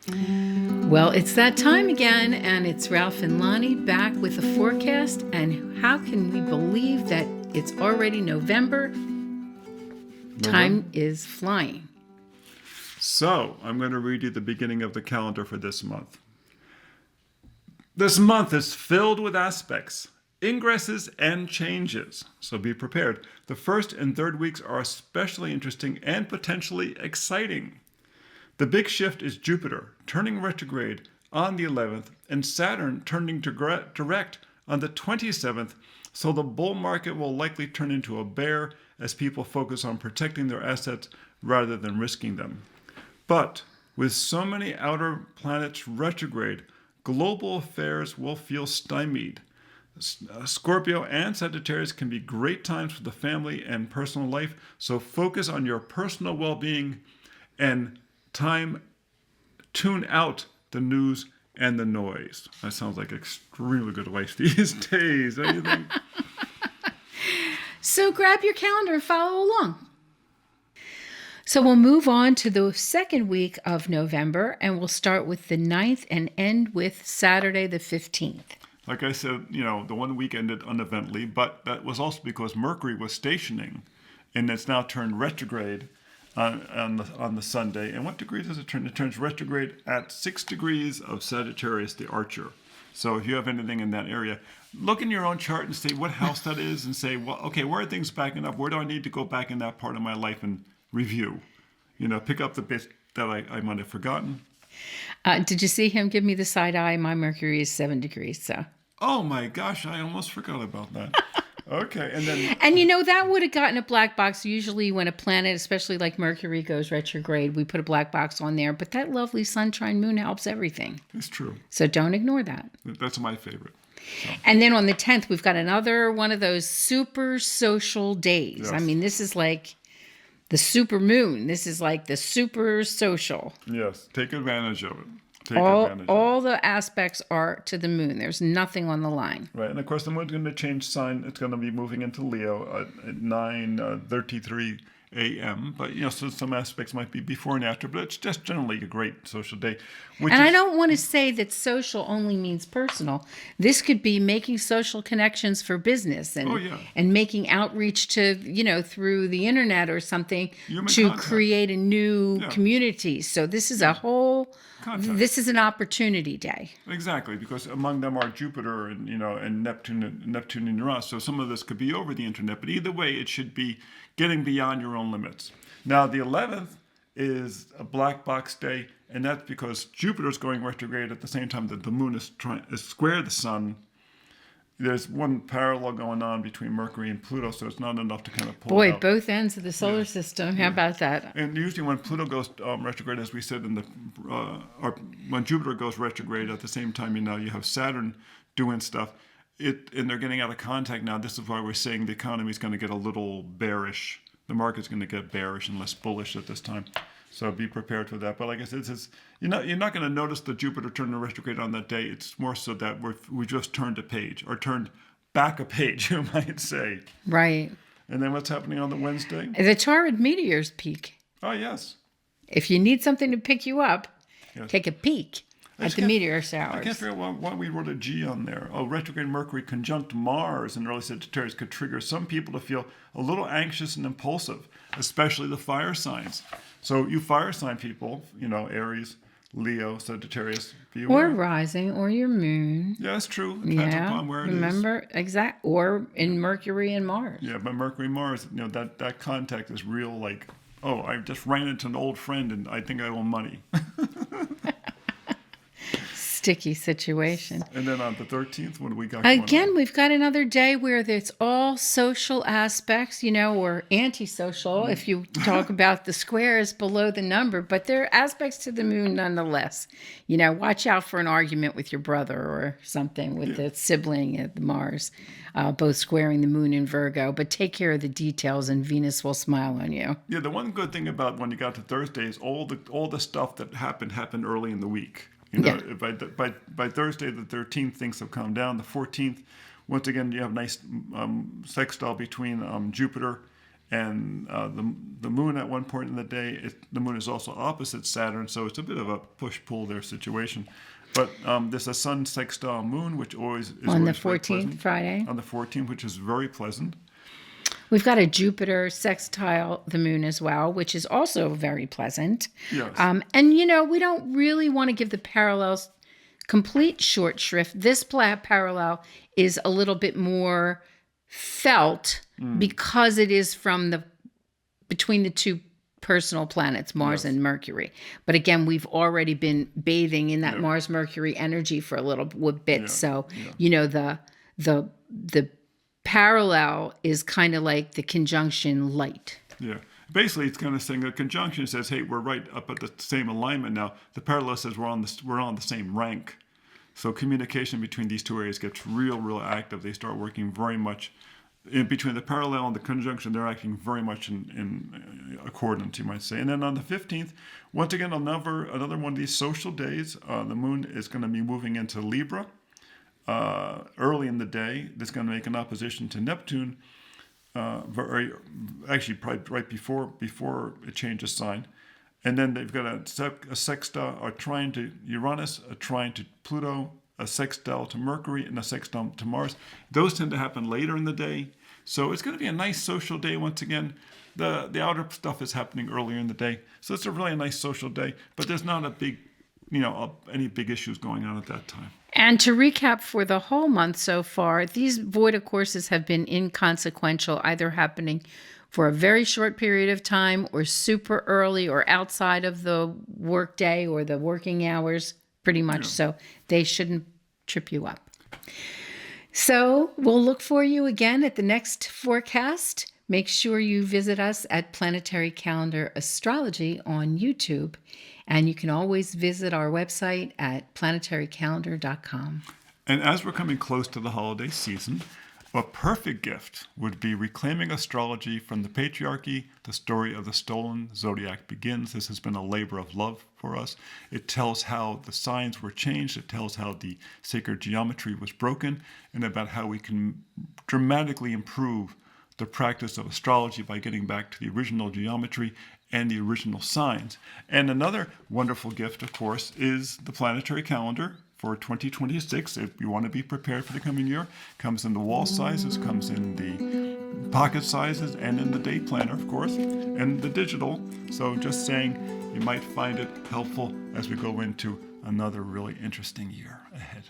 Well, it's that time again, and it's Ralph and Lonnie back with a forecast. And how can we believe that it's already November? Time is flying. So, I'm going to read you the beginning of the calendar for this month. This month is filled with aspects, ingresses and changes, so be prepared. The first and third weeks are especially interesting and potentially exciting. The big shift is Jupiter turning retrograde on the 11th and Saturn turning direct on the 27th, so the bull market will likely turn into a bear as people focus on protecting their assets rather than risking them. But with so many outer planets retrograde, global affairs will feel stymied. Scorpio and Sagittarius can be great times for the family and personal life, so focus on your personal well-being and tune out the news and the noise. That sounds like extremely good advice these days. What do you think? So grab your calendar and follow along. So we'll move on to the second week of November, and we'll start with the 9th and end with Saturday the 15th. Like I said, the one week ended uneventfully, but that was also because Mercury was stationing, and it's now turned retrograde on the Sunday. And what degree does it turn? It turns retrograde at 6 degrees of Sagittarius, the Archer. So if you have anything in that area, look in your own chart and see what house that is and say, well, okay, where are things backing up? Where do I need to go back in that part of my life and review? Pick up the bits that I might have forgotten. Did you see him give me the side eye? My Mercury is 7 degrees, so. Oh my gosh, I almost forgot about that. Okay, and then... And that would have gotten a black box. Usually when a planet, especially like Mercury, goes retrograde, we put a black box on there. But that lovely sunshine moon helps everything. It's true. So don't ignore that. That's my favorite. So. And then on the 10th, we've got another one of those super social days. Yes. I mean, this is like the super moon. This is like the super social. Yes, take advantage of it. All the aspects are to the moon. There's nothing on the line. Right, and of course the moon's going to change sign. It's going to be moving into Leo at 9:33 a.m. But so some aspects might be before and after. But it's just generally a great social day. I don't want to say that social only means personal. This could be making social connections for business and making outreach to through the internet or something to create a new community. So this is a whole. Contact. This is an opportunity day. Exactly, because among them are Jupiter and Neptune in Uranus. So some of this could be over the internet, but either way, it should be getting beyond your own limits. Now, the 11th is a black box day, and that's because Jupiter's going retrograde at the same time that the moon is trying to square the sun. There's one parallel going on between Mercury and Pluto, so it's not enough to kind of pull it out. Both ends of the solar system. How about that? And usually when Pluto goes retrograde, as we said, or when Jupiter goes retrograde at the same time, you have Saturn doing stuff. And they're getting out of contact now. This is why we're saying the economy is going to get a little bearish. The market's going to get bearish and less bullish at this time. So be prepared for that. But like I said, you're not going to notice the Jupiter turning retrograde on that day. It's more so that we just turned a page, or turned back a page, you might say. Right. And then what's happening on the Wednesday? The Taurid meteors peak. Oh, yes. If you need something to pick you up, take a peek at the meteor showers. I can't figure out why we wrote a G on there. Retrograde Mercury Conjunct Mars in early Sagittarius could trigger some people to feel a little anxious and impulsive, especially the fire signs. So you fire sign people, Aries, Leo, Sagittarius, beware. Or rising, or your moon. Yeah, that's true. Depends upon where it is. Remember, or in Mercury and Mars. Yeah, but Mercury and Mars, that contact is real, like, oh, I just ran into an old friend and I think I owe money. Sticky situation. And then on the 13th, what do we got going on? We've got another day where it's all social aspects, or antisocial, if you talk about the squares below the number, but there are aspects to the moon nonetheless. Watch out for an argument with your brother or something with the sibling at Mars, both squaring the moon in Virgo, but take care of the details and Venus will smile on you. Yeah, the one good thing about when you got to Thursday is all the stuff that happened early in the week. By Thursday the 13th, things have calmed down. The 14th, once again, you have nice sextile between Jupiter And the moon at one point in the day, the moon is also opposite Saturn, so it's a bit of a push-pull there situation. But there's a sun sextile moon, which always is on the always very 14th, pleasant. Friday. On the 14th, which is very pleasant. We've got a Jupiter sextile the moon as well, which is also very pleasant. Yes. And, you know, we don't really want to give the parallels complete short shrift. This parallel is a little bit more felt because it is between the two personal planets, Mars and Mercury. But again, we've already been bathing in that Mars-Mercury energy for a little bit. So, you know, the parallel is kind of like the conjunction light. Yeah. Basically, it's kind of saying a conjunction says, hey, we're right up at the same alignment now. The parallel says we're on the same rank. So communication between these two areas gets real active. They start working very much in between the parallel and the conjunction. They're acting very much in accordance, you might say. And then on the 15th, once again, another one of these social days. The moon is going to be moving into Libra early in the day. That's going to make an opposition to Neptune. Probably right before it changes sign. And then they've got a sextile, a trine to Uranus, a trine to Pluto, a sextile to Mercury, and a sextile to Mars. Those tend to happen later in the day. So it's going to be a nice social day once again. The outer stuff is happening earlier in the day. So it's a really nice social day. But there's not any big issues going on at that time. And to recap for the whole month so far, these void of courses have been inconsequential, either happening for a very short period of time or super early or outside of the work day or the working hours, pretty much. So they shouldn't trip you up. So we'll look for you again at the next forecast. Make sure you visit us at Planetary Calendar Astrology on YouTube. And you can always visit our website at planetarycalendar.com. And as we're coming close to the holiday season, a perfect gift would be Reclaiming Astrology from the Patriarchy. The story of the stolen zodiac begins. This has been a labor of love for us. It tells how the signs were changed. It tells how the sacred geometry was broken, and about how we can dramatically improve the practice of astrology by getting back to the original geometry and the original signs. And another wonderful gift, of course, is the planetary calendar for 2026. If you want to be prepared for the coming year, comes in the wall sizes, comes in the pocket sizes, and in the day planner, of course, and the digital. So just saying, you might find it helpful as we go into another really interesting year ahead.